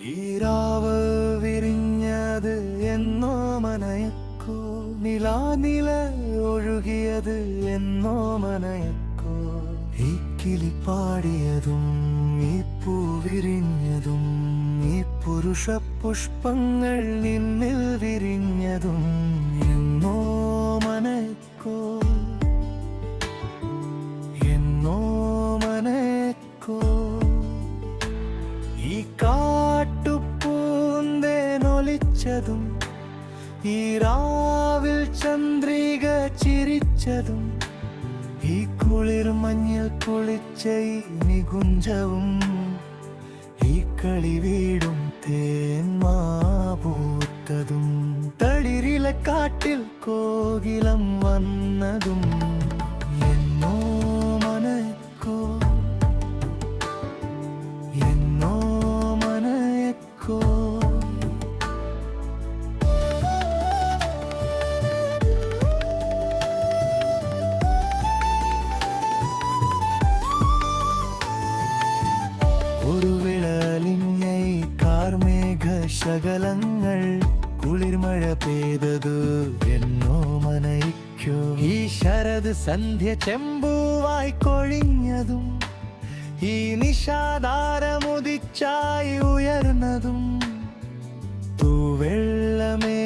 ഈരാവ് വിരിഞ്ഞത് എന്നോ മനയക്കോ, നിലാനില ഒഴുകിയത് എന്നോ മനയക്കോ, ഈ കിളി പാടിയതും ഈ പൂ വിരിഞ്ഞതും ഈ പുരുഷ പുഷ്പങ്ങൾ നിന്നിൽ വിരിഞ്ഞതും എന്നോ മനയക്കോ, എന്നോ മനയക്കോ. ഈ കാട്ടുപൂന്തേനൊലിച്ചതും ഈ രാവിൽ ചന്ദ്രിക ചിരിച്ചതും ഈ കുളിർ മഞ്ഞിൽ കുളിച്ച ഈ നികുഞ്ചവും ഈ കളി വീടും തേന്മാപൂത്തതും തളിരിലെ കാട്ടിൽ കോകിലം വന്നതും എന്നോ മനയക്കോ, എന്നോ മനയക്കോ. ഒരു വിളലിഞ്ഞ കാർമേഘ ശകലങ്ങൾ കുളിർമഴ പെയ്തതു എന്നോ മനയിക്കോ, ഈ ശരത് സന്ധ്യ ചെമ്പൂവായി കൊഴിഞ്ഞതും ഈ നിഷാധാരമുദിച്ചായി ഉയർന്നതും തൂവെള്ളമേഘങ്ങൾ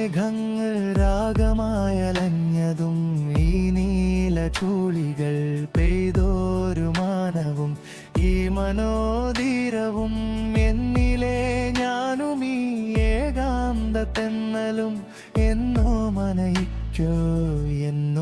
രാഗമായലഞ്ഞതും ഈ നീല ചൂളികൾ പെയ്തോരു മാനവും ഈ മനോധീരവും എന്നിലെ ഞാനും ഈ ഏകാന്ത തെന്നലും എന്നോ മനയിക്കോ, എന്നോ